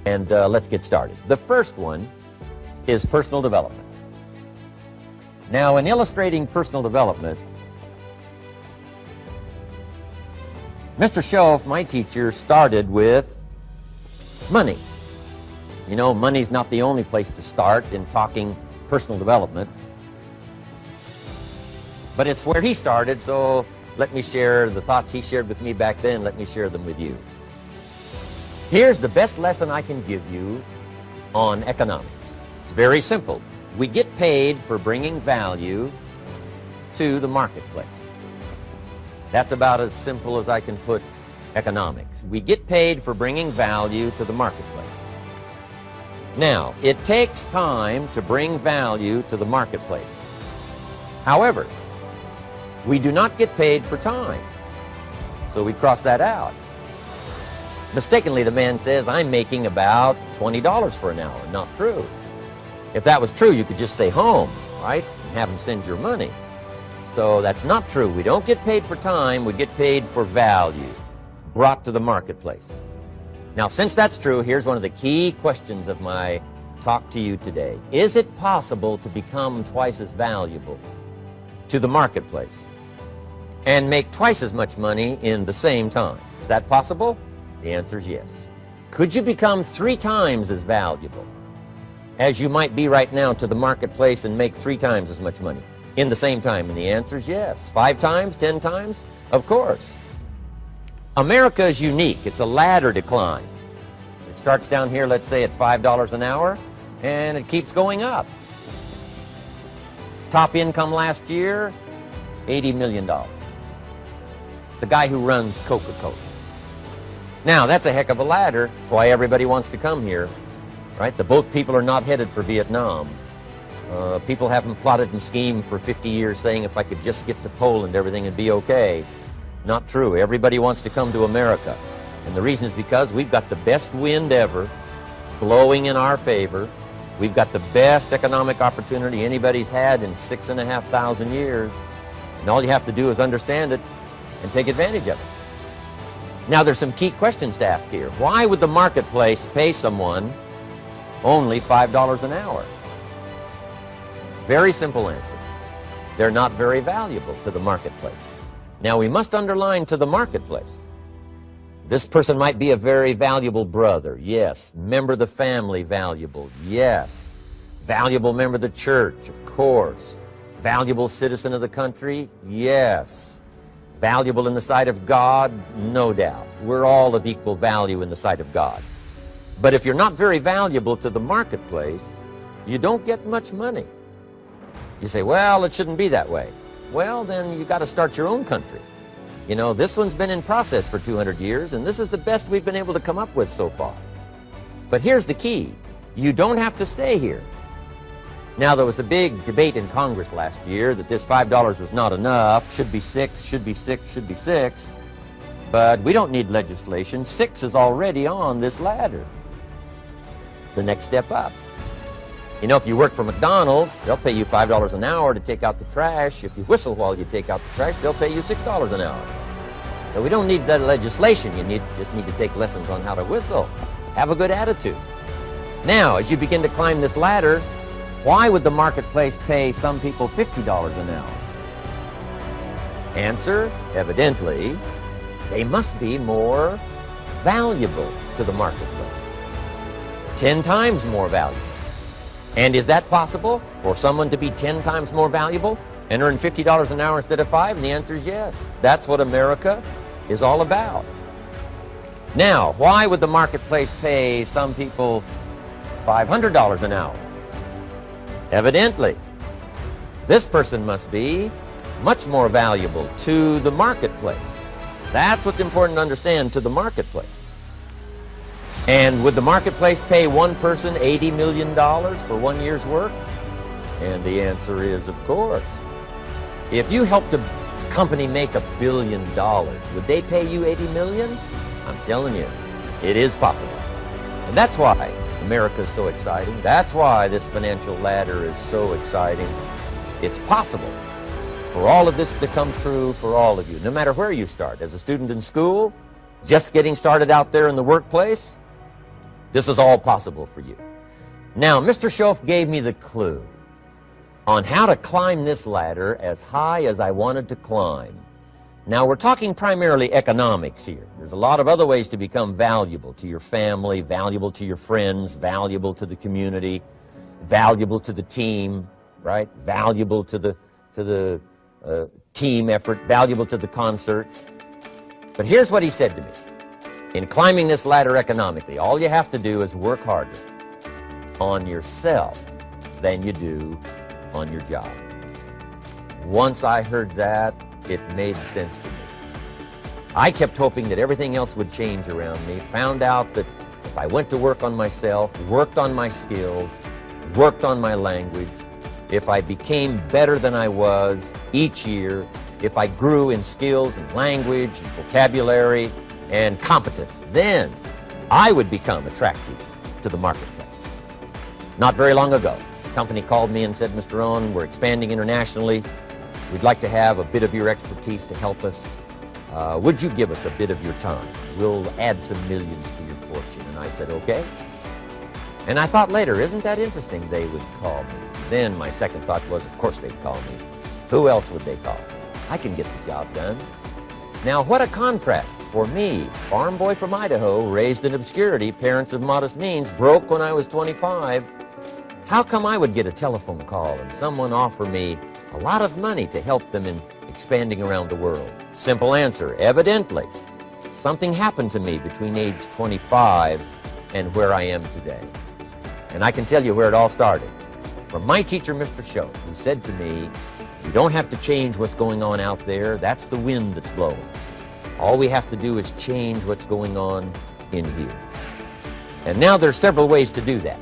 And let's get started. The first one is personal development. Now, in illustrating personal development, Mr. Schoaf, my teacher, started with money. You know, money's not the only place to start in talking personal development, but it's where he started, so let me share the thoughts he shared with me back then. Let me share them with you. Here's the best lesson I can give you on economics. It's very simple. We get paid for bringing value to the marketplace. That's about as simple as I can put economics. We get paid for bringing value to the marketplace. Now, it takes time to bring value to the marketplace. However, we do not get paid for time, so we cross that out. Mistakenly, the man says, I'm making about $20 for an hour. Not true. If that was true, you could just stay home, right, and have him send your money. So that's not true. We don't get paid for time. We get paid for value brought to the marketplace. Now, since that's true, here's one of the key questions of my talk to you today. Is it possible to become twice as valuable to the marketplace and make twice as much money in the same time? Is that possible? The answer is yes. Could you become 3 times as valuable as you might be right now to the marketplace and make 3 times as much money in the same time? And the answer is yes. 5 times, 10 times? Of course. America is unique. It's a ladder to climb. It starts down here, let's say, at $5 an hour, and it keeps going up. Top income last year, $80 million. The guy who runs Coca-Cola. Now, that's a heck of a ladder. That's why everybody wants to come here, right? The boat people are not headed for Vietnam. People haven't plotted and schemed for 50 years saying if I could just get to Poland, everything would be okay. Not true. Everybody wants to come to America. And the reason is because we've got the best wind ever blowing in our favor. We've got the best economic opportunity anybody's had in 6,500 years. And all you have to do is understand it and take advantage of it. Now, there's some key questions to ask here. Why would the marketplace pay someone only $5 an hour? Very simple answer. They're not very valuable to the marketplace. Now, we must underline to the marketplace. This person might be a very valuable brother. Yes. Member of the family, valuable. Yes. Valuable member of the church, of course. Valuable citizen of the country? Yes. Valuable in the sight of God? No doubt. We're all of equal value in the sight of God. But if you're not very valuable to the marketplace, you don't get much money. You say, well, it shouldn't be that way. Well, then you got to start your own country. You know, this one's been in process for 200 years, and this is the best we've been able to come up with so far. But here's the key. You don't have to stay here. Now, there was a big debate in Congress last year that this $5 was not enough, should be 6, should be 6, should be 6. But we don't need legislation. 6 is already on this ladder. The next step up. You know, if you work for McDonald's, they'll pay you $5 an hour to take out the trash. If you whistle while you take out the trash, they'll pay you $6 an hour. So we don't need that legislation. You just need to take lessons on how to whistle. Have a good attitude. Now, as you begin to climb this ladder, why would the marketplace pay some people $50 an hour? Answer, evidently, they must be more valuable to the marketplace. 10 times more valuable. And is that possible for someone to be 10 times more valuable and earn $50 an hour instead of 5? And the answer is yes. That's what America is all about. Now, why would the marketplace pay some people $500 an hour? Evidently, this person must be much more valuable to the marketplace. That's what's important to understand, to the marketplace. And would the marketplace pay one person $80 million for 1 year's work? And the answer is, of course. If you helped a company make $1 billion, would they pay you $80 million? I'm telling you, it is possible. And that's why America is so exciting. That's why this financial ladder is so exciting. It's possible for all of this to come true for all of you, no matter where you start. As a student in school, just getting started out there in the workplace, This is all possible for you. Now, Mr. Schoaf gave me the clue on how to climb this ladder as high as I wanted to climb. Now, we're talking primarily economics here. There's a lot of other ways to become valuable to your family, valuable to your friends, valuable to the community, valuable to the team, right? Valuable to the team effort, valuable to the concert. But here's what he said to me. In climbing this ladder economically, all you have to do is work harder on yourself than you do on your job. Once I heard that, it made sense to me. I kept hoping that everything else would change around me, found out that if I went to work on myself, worked on my skills, worked on my language, if I became better than I was each year, if I grew in skills and language and vocabulary and competence, then I would become attractive to the marketplace. Not very long ago, a company called me and said, Mr. Rohn, we're expanding internationally. We'd like to have a bit of your expertise to help us. Would you give us a bit of your time? We'll add some millions to your fortune. And I said, okay. And I thought later, isn't that interesting? They would call me. Then my second thought was, of course they'd call me. Who else would they call? I can get the job done. Now, what a contrast for me, farm boy from Idaho, raised in obscurity, parents of modest means, broke when I was 25. How come I would get a telephone call and someone offer me a lot of money to help them in expanding around the world? Simple answer, evidently. Something happened to me between age 25 and where I am today. And I can tell you where it all started. From my teacher, Mr. Schoaf, who said to me, you don't have to change what's going on out there. That's the wind that's blowing. All we have to do is change what's going on in here. And now there's several ways to do that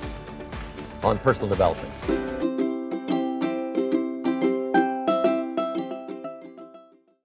on personal development.